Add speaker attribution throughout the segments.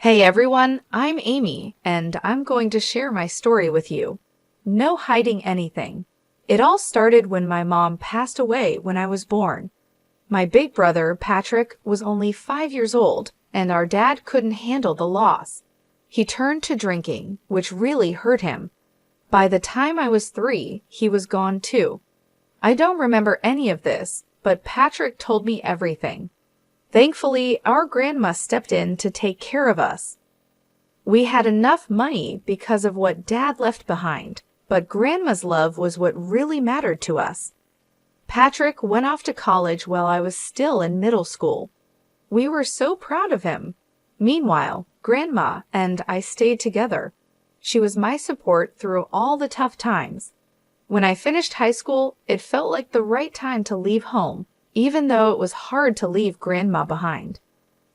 Speaker 1: Hey everyone, I'm Amy, and I'm going to share my story with you. No hiding anything. It all started when my mom passed away when I was born. My big brother, Patrick, was only 5 years old, and our dad couldn't handle the loss. He turned to drinking, which really hurt him. By the time I was 3, he was gone too. I don't remember any of this, but Patrick told me everything. Thankfully, our grandma stepped in to take care of us. We had enough money because of what Dad left behind, but Grandma's love was what really mattered to us. Patrick went off to college while I was still in middle school. We were so proud of him. Meanwhile, Grandma and I stayed together. She was my support through all the tough times. When I finished high school, it felt like the right time to leave home, even though it was hard to leave Grandma behind.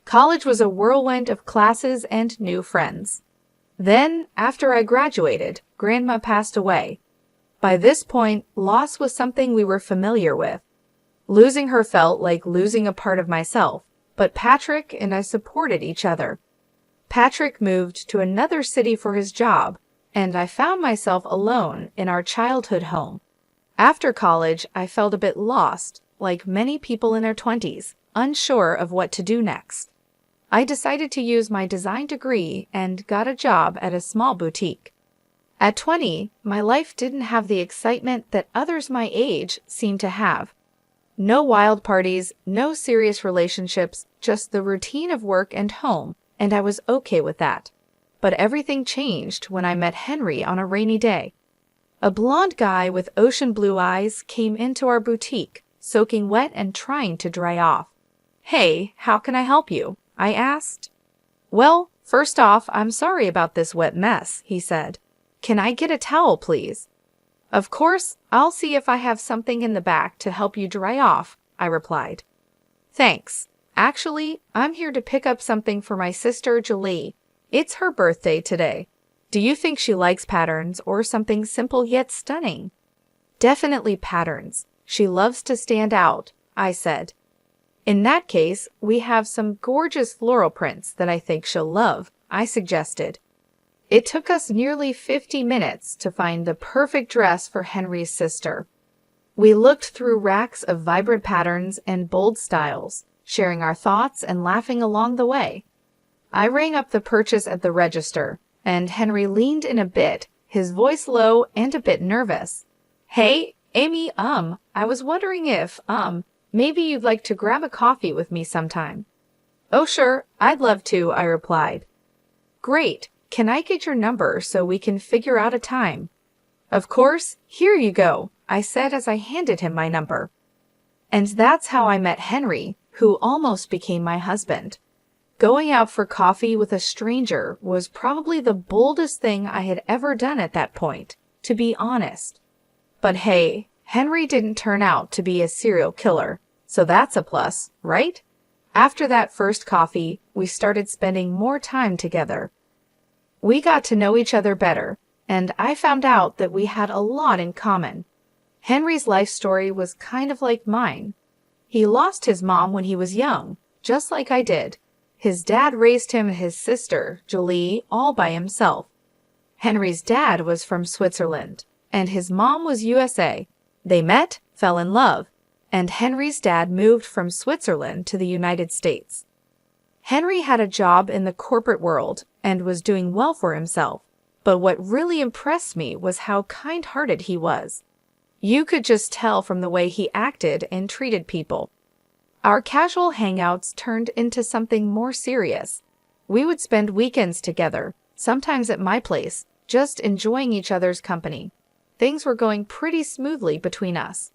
Speaker 1: College was a whirlwind of classes and new friends. Then, after I graduated, Grandma passed away. By this point, loss was something we were familiar with. Losing her felt like losing a part of myself, but Patrick and I supported each other. Patrick moved to another city for his job, and I found myself alone in our childhood home. After college, I felt a bit lost, like many people in their 20s, unsure of what to do next. I decided to use my design degree and got a job at a small boutique. At 20, my life didn't have the excitement that others my age seemed to have. No wild parties, no serious relationships, just the routine of work and home, and I was okay with that. But everything changed when I met Henry on a rainy day. A blonde guy with ocean blue eyes came into our boutique, soaking wet and trying to dry off. "Hey, how can I help you?" I asked. "Well, first off, I'm sorry about this wet mess," he said. "Can I get a towel, please?" "Of course, I'll see if I have something in the back to help you dry off," I replied. "Thanks. Actually, I'm here to pick up something for my sister Julie. It's her birthday today. Do you think she likes patterns or something simple yet stunning?" "Definitely patterns. She loves to stand out," I said. "In that case, we have some gorgeous floral prints that I think she'll love," I suggested. It took us nearly 50 minutes to find the perfect dress for Henry's sister. We looked through racks of vibrant patterns and bold styles, sharing our thoughts and laughing along the way. I rang up the purchase at the register, and Henry leaned in a bit, his voice low and a bit nervous. "Hey, Amy, I was wondering if, maybe you'd like to grab a coffee with me sometime." "Oh, sure, I'd love to," I replied. "Great. Can I get your number so we can figure out a time?" "Of course, here you go," I said as I handed him my number. And that's how I met Henry, who almost became my husband. Going out for coffee with a stranger was probably the boldest thing I had ever done at that point, to be honest. But hey, Henry didn't turn out to be a serial killer, so that's a plus, right? After that first coffee, we started spending more time together. We got to know each other better, and I found out that we had a lot in common. Henry's life story was kind of like mine. He lost his mom when he was young, just like I did. His dad raised him and his sister, Julie, all by himself. Henry's dad was from Switzerland, and his mom was USA. They met, fell in love, and Henry's dad moved from Switzerland to the United States. Henry had a job in the corporate world and was doing well for himself, but what really impressed me was how kind-hearted he was. You could just tell from the way he acted and treated people. Our casual hangouts turned into something more serious. We would spend weekends together, sometimes at my place, just enjoying each other's company. Things were going pretty smoothly between us.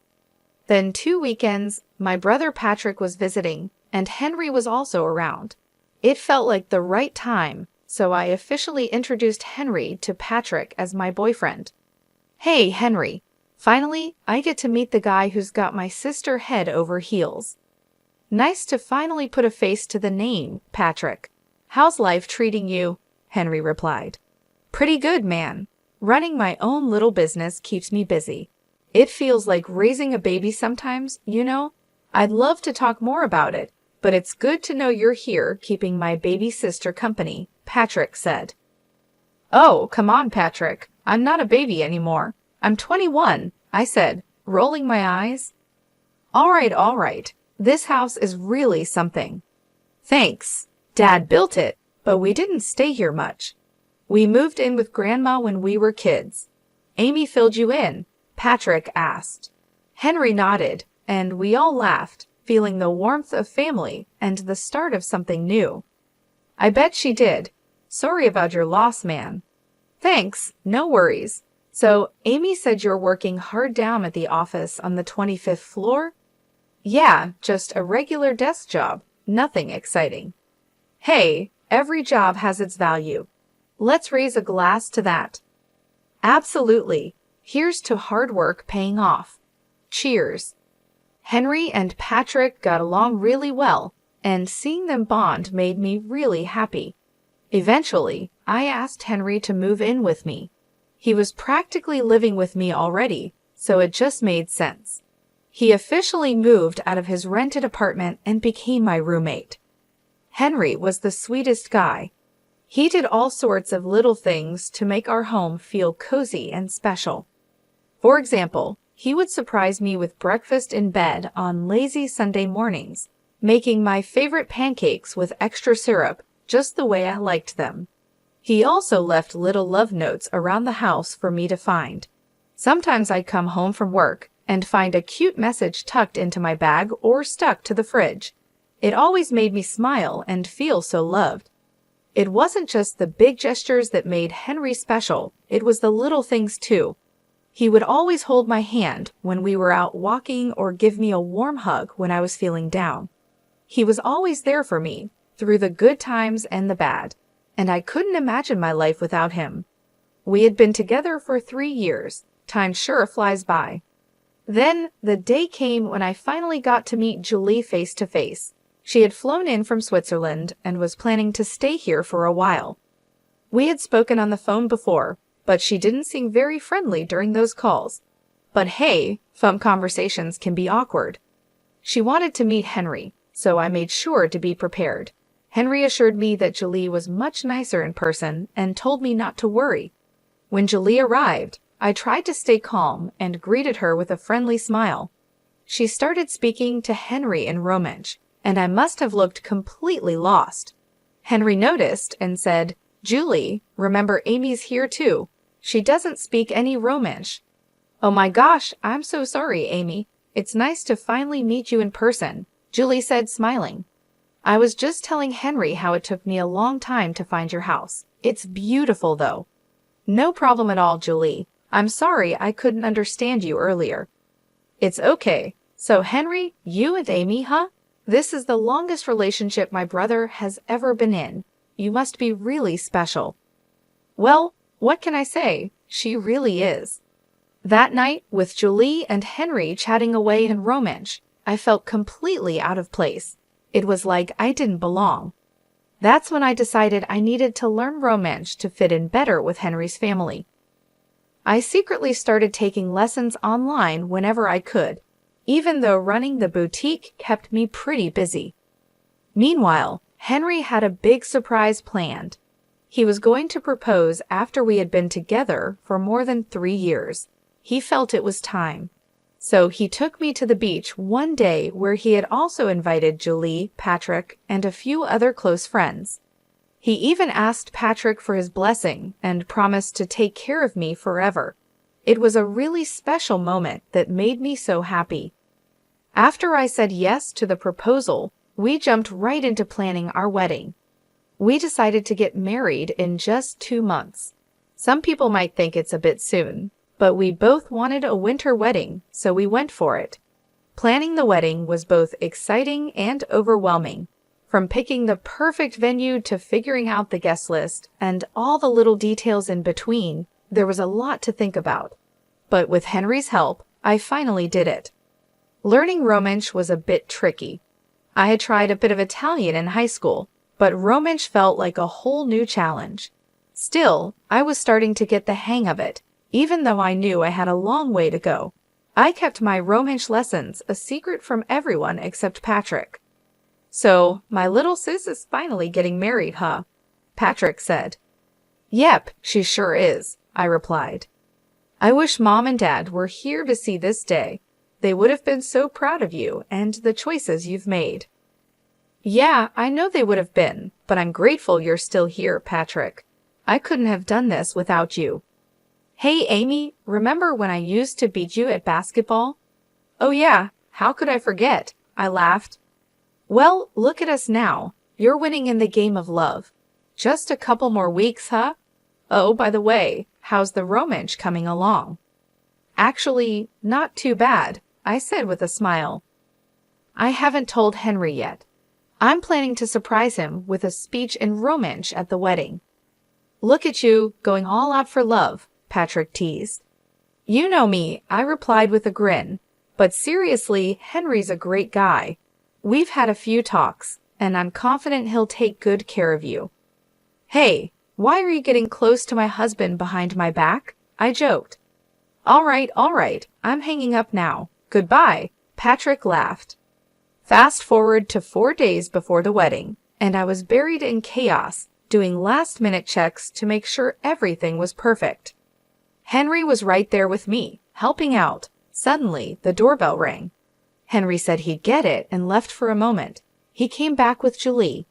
Speaker 1: Then 2 weekends, my brother Patrick was visiting, and Henry was also around. It felt like the right time, so I officially introduced Henry to Patrick as my boyfriend. "Hey, Henry. Finally, I get to meet the guy who's got my sister head over heels." "Nice to finally put a face to the name, Patrick. How's life treating you?" Henry replied. "Pretty good, man. Running my own little business keeps me busy. It feels like raising a baby sometimes, you know? I'd love to talk more about it, but it's good to know you're here keeping my baby sister company," Patrick said. "Oh, come on, Patrick. I'm not a baby anymore. I'm 21, I said, rolling my eyes. All right. This house is really something. Thanks. Dad built it, but we didn't stay here much. We moved in with Grandma when we were kids." "Amy filled you in?" Patrick asked. Henry nodded, and we all laughed, feeling the warmth of family and the start of something new. "I bet she did. Sorry about your loss, man." "Thanks, no worries. So, Amy said you're working hard down at the office on the 25th floor?" "Yeah, just a regular desk job. Nothing exciting." "Hey, every job has its value. Let's raise a glass to that." "Absolutely. Here's to hard work paying off. Cheers." Henry and Patrick got along really well, and seeing them bond made me really happy. Eventually, I asked Henry to move in with me. He was practically living with me already, so it just made sense. He officially moved out of his rented apartment and became my roommate. Henry was the sweetest guy. He did all sorts of little things to make our home feel cozy and special. For example, he would surprise me with breakfast in bed on lazy Sunday mornings, making my favorite pancakes with extra syrup just the way I liked them. He also left little love notes around the house for me to find. Sometimes I'd come home from work and find a cute message tucked into my bag or stuck to the fridge. It always made me smile and feel so loved. It wasn't just the big gestures that made Henry special, it was the little things too. He would always hold my hand when we were out walking or give me a warm hug when I was feeling down. He was always there for me, through the good times and the bad, and I couldn't imagine my life without him. We had been together for 3 years. Time sure flies by. Then the day came when I finally got to meet Julie face to face. She had flown in from Switzerland and was planning to stay here for a while. We had spoken on the phone before, but she didn't seem very friendly during those calls. But hey, phone conversations can be awkward. She wanted to meet Henry, so I made sure to be prepared. Henry assured me that Julie was much nicer in person and told me not to worry. When Julie arrived, I tried to stay calm and greeted her with a friendly smile. She started speaking to Henry in Romansh, and I must have looked completely lost. Henry noticed and said, "Julie, remember Amy's here too. She doesn't speak any Romansh." "Oh my gosh, I'm so sorry, Amy. It's nice to finally meet you in person," Julie said, smiling. "I was just telling Henry how it took me a long time to find your house. It's beautiful, though." "No problem at all, Julie. I'm sorry I couldn't understand you earlier." "It's okay. So, Henry, you and Amy, huh? This is the longest relationship my brother has ever been in. You must be really special." "Well, what can I say? She really is." That night, with Julie and Henry chatting away in Romansh, I felt completely out of place. It was like I didn't belong. That's when I decided I needed to learn Romansh to fit in better with Henry's family. I secretly started taking lessons online whenever I could, even though running the boutique kept me pretty busy. Meanwhile, Henry had a big surprise planned. He was going to propose after we had been together for more than 3 years. He felt it was time. So he took me to the beach one day where he had also invited Julie, Patrick, and a few other close friends. He even asked Patrick for his blessing and promised to take care of me forever. It was a really special moment that made me so happy. After I said yes to the proposal, we jumped right into planning our wedding. We decided to get married in just 2 months. Some people might think it's a bit soon, but we both wanted a winter wedding, so we went for it. Planning the wedding was both exciting and overwhelming. From picking the perfect venue to figuring out the guest list and all the little details in between, there was a lot to think about. But with Henry's help, I finally did it. Learning Romansh was a bit tricky. I had tried a bit of Italian in high school, but Romansh felt like a whole new challenge. Still, I was starting to get the hang of it, even though I knew I had a long way to go. I kept my Romansh lessons a secret from everyone except Patrick. "So, my little sis is finally getting married, huh?" Patrick said. Yep, she sure is, I replied. I wish Mom and Dad were here to see this day. They would have been so proud of you and the choices you've made. Yeah, I know they would have been, but I'm grateful you're still here, Patrick. I couldn't have done this without you. Hey, Amy, remember when I used to beat you at basketball? Oh yeah, how could I forget? I laughed. Well, look at us now. You're winning in the game of love. Just a couple more weeks, huh? Oh, by the way, how's the romance coming along? Actually, not too bad, I said with a smile. I haven't told Henry yet. I'm planning to surprise him with a speech in romance at the wedding. Look at you, going all out for love, Patrick teased. You know me, I replied with a grin. But seriously, Henry's a great guy. We've had a few talks, and I'm confident he'll take good care of you. Hey, why are you getting close to my husband behind my back? I joked. All right, I'm hanging up now. Goodbye, Patrick laughed. Fast forward to 4 days before the wedding, and I was buried in chaos, doing last-minute checks to make sure everything was perfect. Henry was right there with me, helping out. Suddenly, the doorbell rang. Henry said he'd get it and left for a moment. He came back with Julie.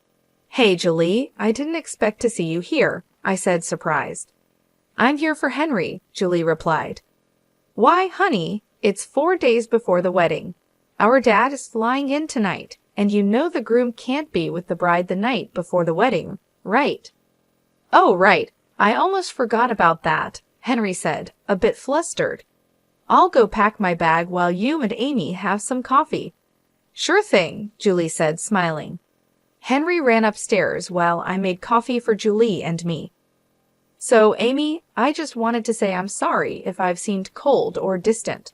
Speaker 1: Hey, Julie, I didn't expect to see you here, I said, surprised. I'm here for Henry, Julie replied. Why, honey, it's 4 days before the wedding. Our dad is flying in tonight, and you know the groom can't be with the bride the night before the wedding, right? Oh, right. I almost forgot about that, Henry said, a bit flustered. I'll go pack my bag while you and Amy have some coffee. Sure thing, Julie said, smiling. Henry ran upstairs while I made coffee for Julie and me. So, Amy, I just wanted to say I'm sorry if I've seemed cold or distant.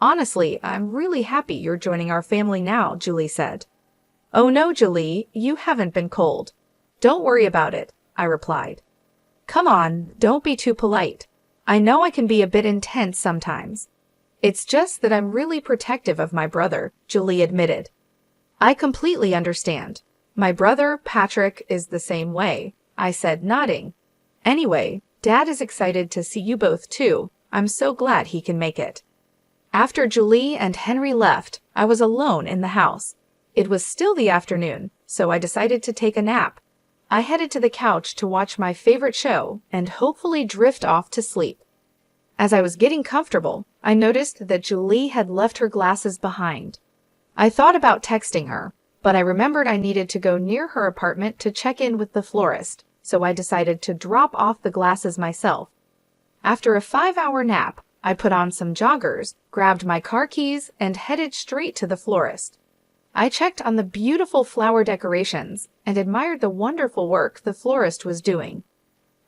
Speaker 1: Honestly, I'm really happy you're joining our family now, Julie said. Oh no, Julie, you haven't been cold. Don't worry about it, I replied. Come on, don't be too polite. I know I can be a bit intense sometimes. It's just that I'm really protective of my brother, Julie admitted. I completely understand. My brother, Patrick, is the same way, I said, nodding. Anyway, Dad is excited to see you both too. I'm so glad he can make it. After Julie and Henry left, I was alone in the house. It was still the afternoon, so I decided to take a nap. I headed to the couch to watch my favorite show and hopefully drift off to sleep. As I was getting comfortable, I noticed that Julie had left her glasses behind. I thought about texting her, but I remembered I needed to go near her apartment to check in with the florist, so I decided to drop off the glasses myself. After a 5-hour nap, I put on some joggers, grabbed my car keys, and headed straight to the florist. I checked on the beautiful flower decorations and admired the wonderful work the florist was doing.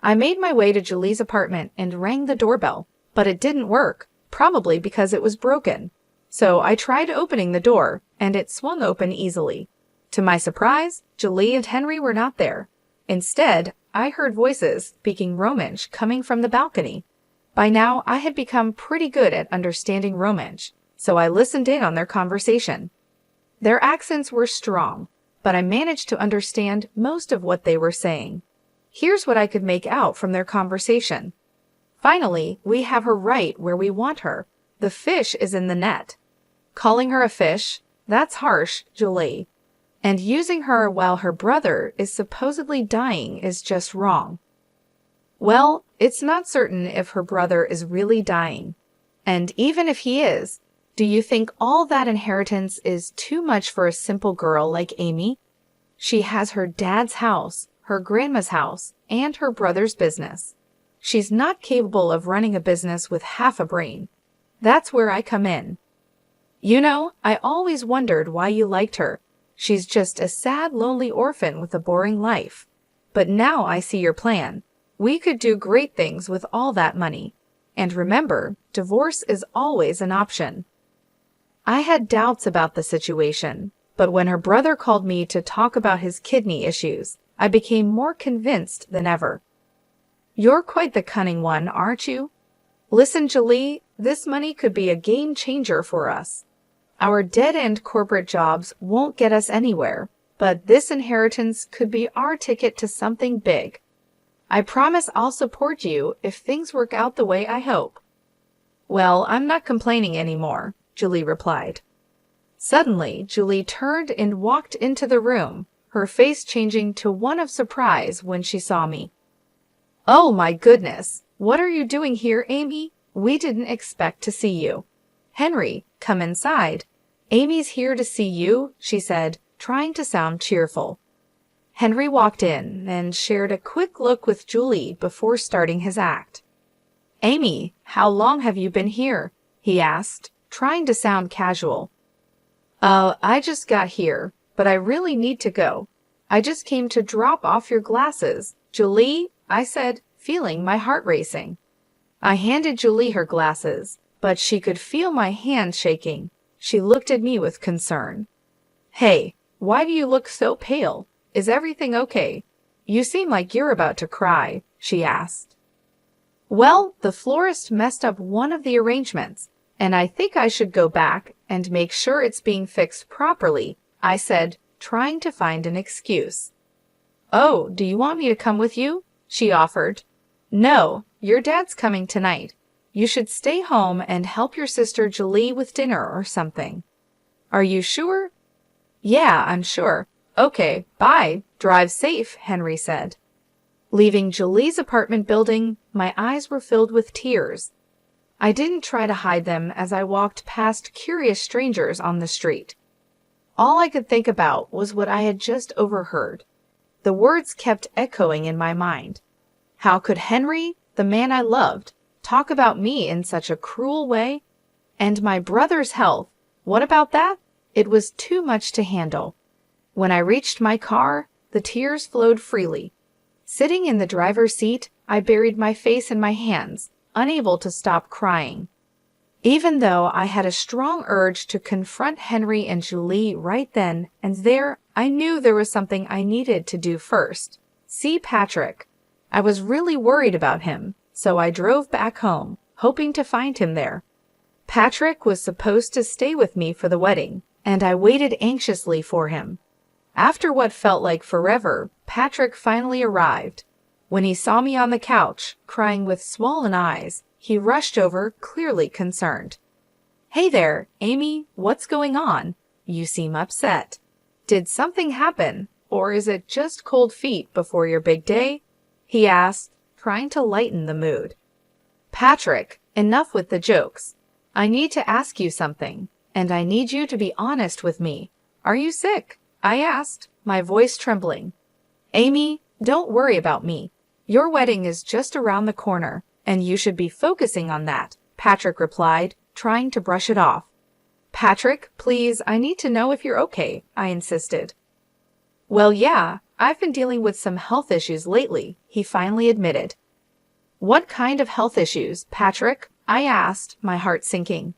Speaker 1: I made my way to Julie's apartment and rang the doorbell, but it didn't work, probably because it was broken. So I tried opening the door, and it swung open easily. To my surprise, Julie and Henry were not there. Instead, I heard voices speaking Romansh coming from the balcony. By now, I had become pretty good at understanding Romansh, so I listened in on their conversation. Their accents were strong, but I managed to understand most of what they were saying. Here's what I could make out from their conversation. Finally, we have her right where we want her. The fish is in the net. Calling her a fish? That's harsh, Julie. And using her while her brother is supposedly dying is just wrong. Well, it's not certain if her brother is really dying. And even if he is, do you think all that inheritance is too much for a simple girl like Amy? She has her dad's house, her grandma's house, and her brother's business. She's not capable of running a business with half a brain. That's where I come in. You know, I always wondered why you liked her. She's just a sad, lonely orphan with a boring life. But now I see your plan. We could do great things with all that money. And remember, divorce is always an option. I had doubts about the situation, but when her brother called me to talk about his kidney issues, I became more convinced than ever. You're quite the cunning one, aren't you? Listen, Julie, this money could be a game changer for us. Our dead-end corporate jobs won't get us anywhere, but this inheritance could be our ticket to something big. I promise I'll support you if things work out the way I hope. Well, I'm not complaining anymore, Julie replied. Suddenly, Julie turned and walked into the room, her face changing to one of surprise when she saw me. Oh my goodness, what are you doing here, Amy? We didn't expect to see you. Henry, come inside. Amy's here to see you, she said, trying to sound cheerful. Henry walked in and shared a quick look with Julie before starting his act. Amy, how long have you been here? He asked, trying to sound casual. I just got here, but I really need to go. I just came to drop off your glasses. Julie, I said, feeling my heart racing. I handed Julie her glasses, but she could feel my hand shaking. She looked at me with concern. Hey, why do you look so pale? Is everything okay? You seem like you're about to cry, she asked. Well, the florist messed up one of the arrangements, and I think I should go back and make sure it's being fixed properly, I said, trying to find an excuse. Oh, do you want me to come with you? She offered. No, your dad's coming tonight. You should stay home and help your sister Julie with dinner or something. Are you sure? Yeah, I'm sure. Okay, bye. Drive safe, Henry said. Leaving Julie's apartment building, my eyes were filled with tears. I didn't try to hide them as I walked past curious strangers on the street. All I could think about was what I had just overheard. The words kept echoing in my mind. How could Henry, the man I loved, talk about me in such a cruel way? And my brother's health, what about that? It was too much to handle. When I reached my car, the tears flowed freely. Sitting in the driver's seat, I buried my face in my hands, unable to stop crying. Even though I had a strong urge to confront Henry and Julie right then and there, I knew there was something I needed to do first. See Patrick. I was really worried about him, so I drove back home, hoping to find him there. Patrick was supposed to stay with me for the wedding, and I waited anxiously for him. After what felt like forever, Patrick finally arrived. When he saw me on the couch, crying with swollen eyes, he rushed over, clearly concerned. Hey there, Amy, what's going on? You seem upset. Did something happen, or is it just cold feet before your big day? He asked, trying to lighten the mood. Patrick, enough with the jokes. I need to ask you something, and I need you to be honest with me. Are you sick? I asked, my voice trembling. Amy, don't worry about me. Your wedding is just around the corner, and you should be focusing on that, Patrick replied, trying to brush it off. Patrick, please, I need to know if you're okay, I insisted. Well, yeah, I've been dealing with some health issues lately, he finally admitted. What kind of health issues, Patrick? I asked, my heart sinking.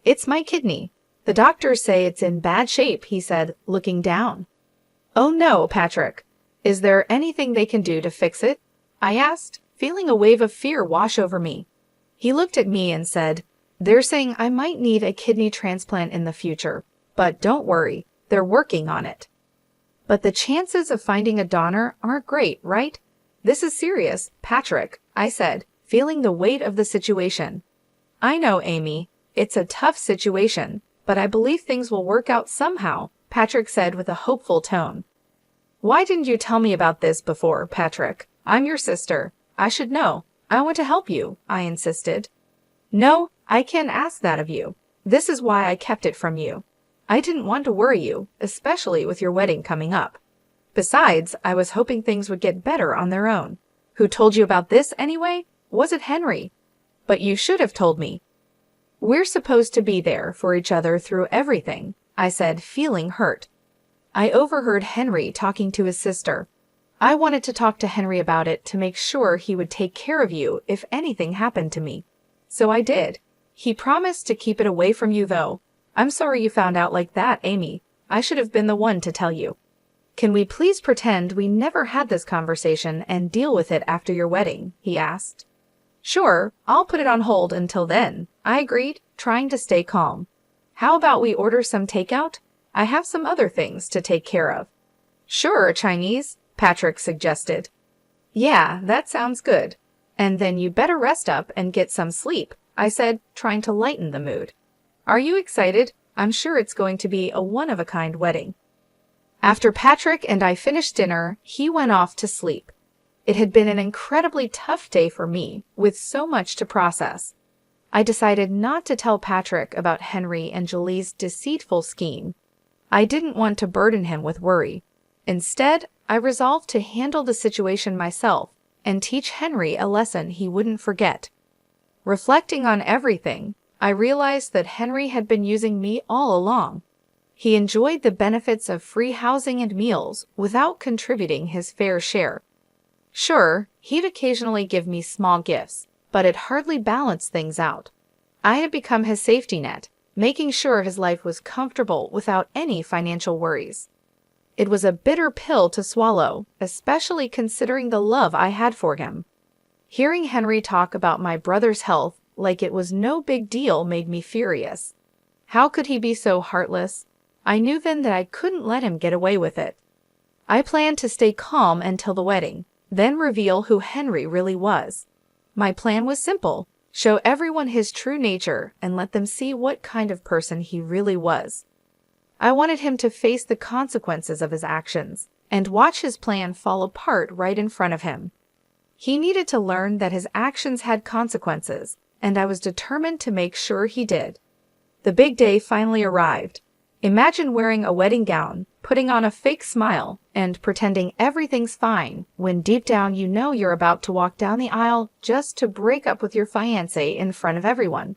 Speaker 1: It's my kidney. The doctors say it's in bad shape, he said, looking down. Oh no, Patrick. Is there anything they can do to fix it? I asked, feeling a wave of fear wash over me. He looked at me and said, They're saying I might need a kidney transplant in the future, but don't worry, they're working on it. But the chances of finding a donor aren't great, right? This is serious, Patrick, I said, feeling the weight of the situation. I know, Amy. It's a tough situation, but I believe things will work out somehow, Patrick said with a hopeful tone. Why didn't you tell me about this before, Patrick? I'm your sister. I should know. I want to help you, I insisted. No, I can't ask that of you. This is why I kept it from you. I didn't want to worry you, especially with your wedding coming up. Besides, I was hoping things would get better on their own. Who told you about this anyway? Was it Henry? But you should have told me. We're supposed to be there for each other through everything, I said, feeling hurt. I overheard Henry talking to his sister. I wanted to talk to Henry about it to make sure he would take care of you if anything happened to me. So I did. He promised to keep it away from you, though. I'm sorry you found out like that, Amy. I should have been the one to tell you. Can we please pretend we never had this conversation and deal with it after your wedding? He asked. Sure, I'll put it on hold until then, I agreed, trying to stay calm. How about we order some takeout? I have some other things to take care of. Sure, Chinese, Patrick suggested. Yeah, that sounds good. And then you better rest up and get some sleep, I said, trying to lighten the mood. Are you excited? I'm sure it's going to be a one-of-a-kind wedding. After Patrick and I finished dinner, he went off to sleep. It had been an incredibly tough day for me, with so much to process. I decided not to tell Patrick about Henry and Julie's deceitful scheme. I didn't want to burden him with worry. Instead, I resolved to handle the situation myself and teach Henry a lesson he wouldn't forget. Reflecting on everything, I realized that Henry had been using me all along. He enjoyed the benefits of free housing and meals without contributing his fair share. Sure, he'd occasionally give me small gifts, but it hardly balanced things out. I had become his safety net, making sure his life was comfortable without any financial worries. It was a bitter pill to swallow, especially considering the love I had for him. Hearing Henry talk about my brother's health like it was no big deal made me furious. How could he be so heartless? I knew then that I couldn't let him get away with it. I planned to stay calm until the wedding, then reveal who Henry really was. My plan was simple: show everyone his true nature and let them see what kind of person he really was. I wanted him to face the consequences of his actions and watch his plan fall apart right in front of him. He needed to learn that his actions had consequences, and I was determined to make sure he did. The big day finally arrived. Imagine wearing a wedding gown, putting on a fake smile, and pretending everything's fine when deep down you know you're about to walk down the aisle just to break up with your fiancé in front of everyone.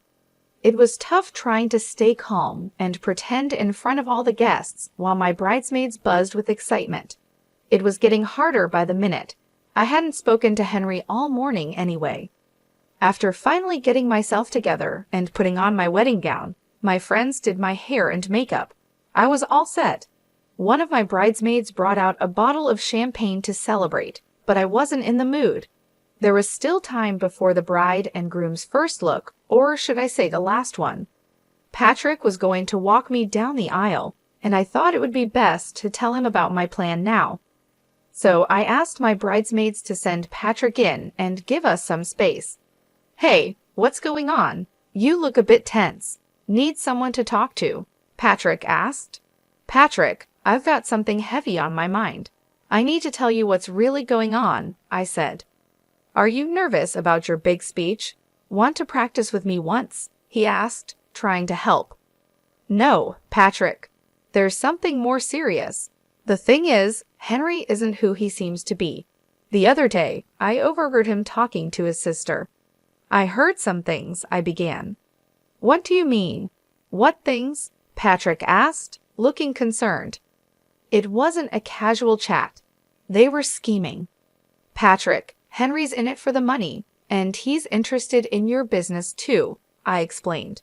Speaker 1: It was tough trying to stay calm and pretend in front of all the guests while my bridesmaids buzzed with excitement. It was getting harder by the minute. I hadn't spoken to Henry all morning anyway. After finally getting myself together and putting on my wedding gown, my friends did my hair and makeup. I was all set. One of my bridesmaids brought out a bottle of champagne to celebrate, but I wasn't in the mood. There was still time before the bride and groom's first look, or should I say the last one. Patrick was going to walk me down the aisle, and I thought it would be best to tell him about my plan now. So I asked my bridesmaids to send Patrick in and give us some space. Hey, what's going on? You look a bit tense. Need someone to talk to? Patrick asked. Patrick, I've got something heavy on my mind. I need to tell you what's really going on, I said. Are you nervous about your big speech? Want to practice with me once? He asked, trying to help. No, Patrick. There's something more serious. The thing is, Henry isn't who he seems to be. The other day, I overheard him talking to his sister. I heard some things, I began. What do you mean? What things? Patrick asked, looking concerned. It wasn't a casual chat. They were scheming. Patrick, Henry's in it for the money, and he's interested in your business too, I explained.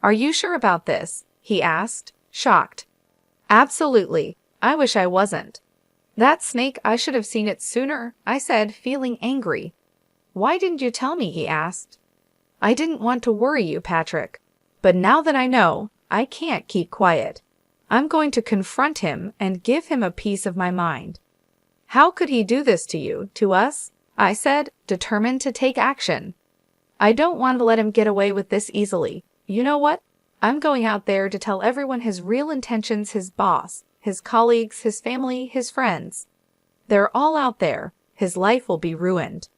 Speaker 1: Are you sure about this? He asked, shocked. Absolutely. I wish I wasn't. That snake, I should have seen it sooner, I said, feeling angry. Why didn't you tell me? He asked. I didn't want to worry you, Patrick. But now that I know, I can't keep quiet. I'm going to confront him and give him a piece of my mind. How could he do this to you, to us? I said, determined to take action. I don't want to let him get away with this easily. You know what? I'm going out there to tell everyone his real intentions, his boss, his colleagues, his family, his friends. They're all out there. His life will be ruined.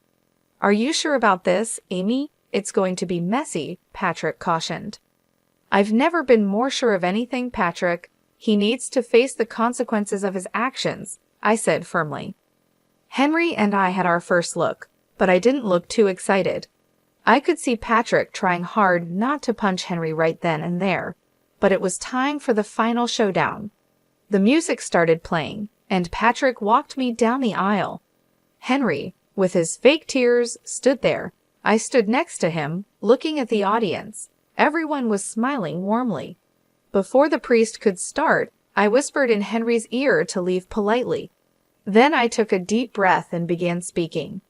Speaker 1: Are you sure about this, Amy? It's going to be messy, Patrick cautioned. I've never been more sure of anything, Patrick. He needs to face the consequences of his actions, I said firmly. Henry and I had our first look, but I didn't look too excited. I could see Patrick trying hard not to punch Henry right then and there, but it was time for the final showdown. The music started playing, and Patrick walked me down the aisle. Henry, with his fake tears, stood there. I stood next to him, looking at the audience. Everyone was smiling warmly. Before the priest could start, I whispered in Henry's ear to leave politely. Then I took a deep breath and began speaking.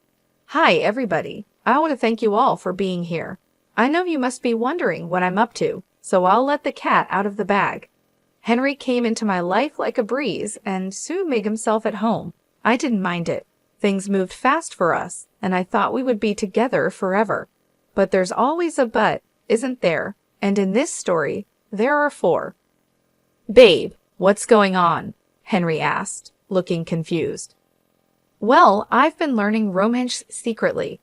Speaker 1: Hi, everybody. I want to thank you all for being here. I know you must be wondering what I'm up to, so I'll let the cat out of the bag. Henry came into my life like a breeze and soon made himself at home. I didn't mind it. Things moved fast for us, and I thought we would be together forever. But there's always a but, isn't there? And in this story, there are 4. Babe, what's going on? Henry asked, looking confused. Well, I've been learning Romansh secretly.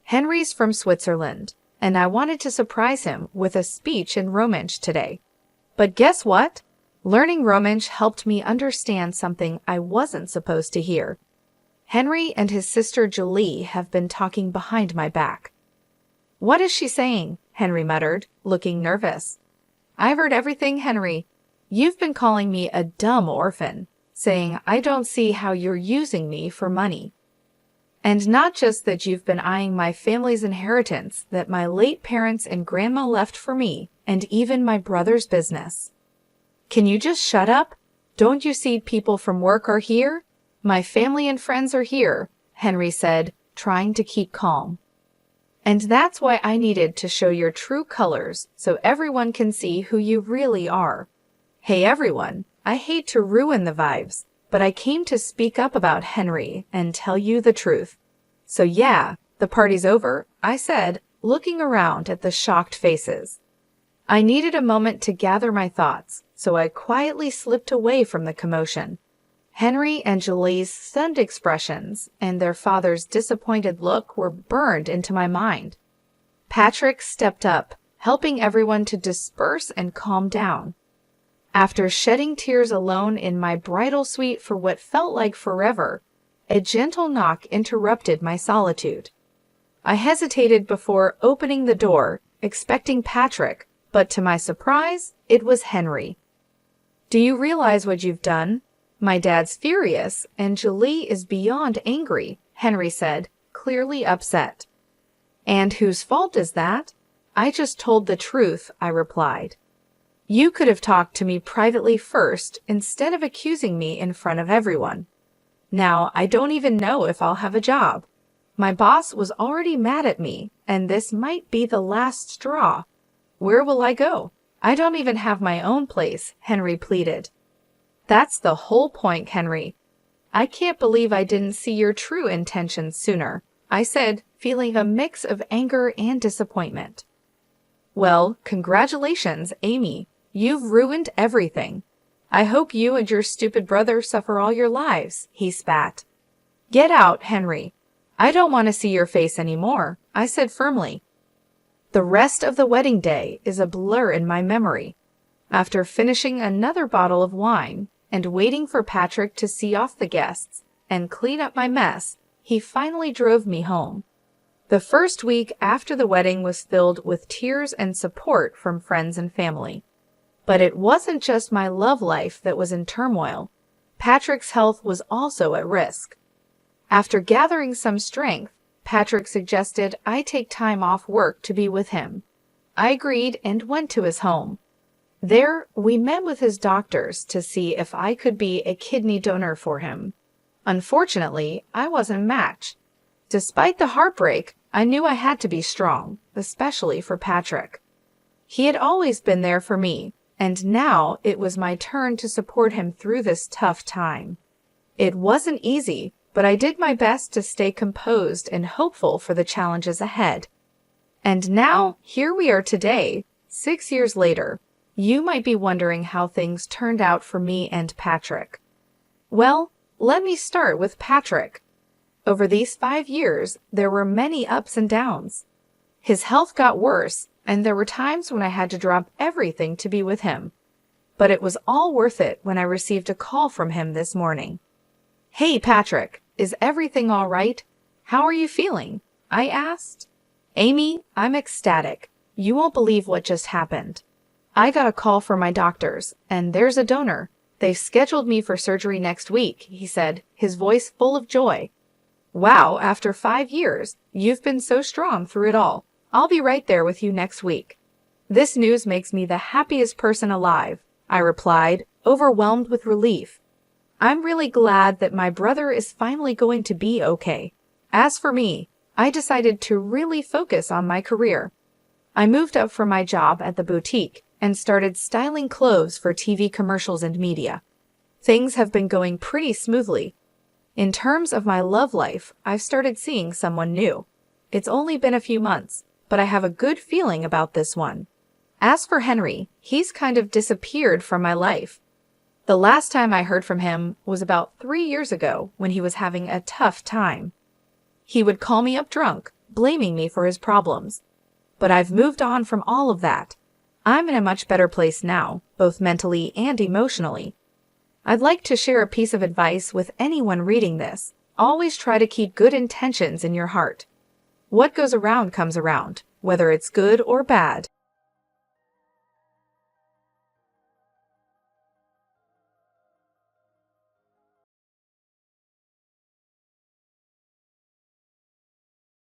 Speaker 1: Henry's from Switzerland, and I wanted to surprise him with a speech in Romansh today. But guess what? Learning Romansh helped me understand something I wasn't supposed to hear. Henry and his sister Julie have been talking behind my back. What is she saying? Henry muttered, looking nervous. I've heard everything, Henry. You've been calling me a dumb orphan, saying I don't see how you're using me for money. And not just that, you've been eyeing my family's inheritance that my late parents and grandma left for me, and even my brother's business. Can you just shut up? Don't you see people from work are here? My family and friends are here, Henry said, trying to keep calm. And that's why I needed to show your true colors so everyone can see who you really are. Hey everyone, I hate to ruin the vibes, but I came to speak up about Henry and tell you the truth. So yeah, the party's over, I said, looking around at the shocked faces. I needed a moment to gather my thoughts, so I quietly slipped away from the commotion. Henry and Julie's stunned expressions and their father's disappointed look were burned into my mind. Patrick stepped up, helping everyone to disperse and calm down. After shedding tears alone in my bridal suite for what felt like forever, a gentle knock interrupted my solitude. I hesitated before opening the door, expecting Patrick, but to my surprise, it was Henry. Do you realize what you've done? My dad's furious, and Julie is beyond angry, Henry said, clearly upset. And whose fault is that? I just told the truth, I replied. You could have talked to me privately first instead of accusing me in front of everyone. Now, I don't even know if I'll have a job. My boss was already mad at me, and this might be the last straw. Where will I go? I don't even have my own place, Henry pleaded. That's the whole point, Henry. I can't believe I didn't see your true intentions sooner, I said, feeling a mix of anger and disappointment. Well, congratulations, Amy. You've ruined everything. I hope you and your stupid brother suffer all your lives, he spat. Get out, Henry. I don't want to see your face anymore, I said firmly. The rest of the wedding day is a blur in my memory. After finishing another bottle of wine and waiting for Patrick to see off the guests and clean up my mess, he finally drove me home. The first week after the wedding was filled with tears and support from friends and family. But it wasn't just my love life that was in turmoil. Patrick's health was also at risk. After gathering some strength, Patrick suggested I take time off work to be with him. I agreed and went to his home. There, we met with his doctors to see if I could be a kidney donor for him. Unfortunately, I wasn't a match. Despite the heartbreak, I knew I had to be strong, especially for Patrick. He had always been there for me, and now it was my turn to support him through this tough time. It wasn't easy, but I did my best to stay composed and hopeful for the challenges ahead. And now, here we are today, 6 years later. You might be wondering how things turned out for me and Patrick. Well, let me start with Patrick. Over these 5 years, there were many ups and downs. His health got worse, and there were times when I had to drop everything to be with him. But it was all worth it when I received a call from him this morning. Hey, Patrick, is everything all right? How are you feeling? I asked. Amy, I'm ecstatic. You won't believe what just happened. I got a call from my doctors, and there's a donor. They've scheduled me for surgery next week, he said, his voice full of joy. Wow, after 5 years, you've been so strong through it all. I'll be right there with you next week. This news makes me the happiest person alive, I replied, overwhelmed with relief. I'm really glad that my brother is finally going to be okay. As for me, I decided to really focus on my career. I moved up from my job at the boutique and started styling clothes for TV commercials and media. Things have been going pretty smoothly. In terms of my love life, I've started seeing someone new. It's only been a few months, but I have a good feeling about this one. As for Henry, he's kind of disappeared from my life. The last time I heard from him was about 3 years ago when he was having a tough time. He would call me up drunk, blaming me for his problems. But I've moved on from all of that. I'm in a much better place now, both mentally and emotionally. I'd like to share a piece of advice with anyone reading this. Always try to keep good intentions in your heart. What goes around comes around, whether it's good or bad.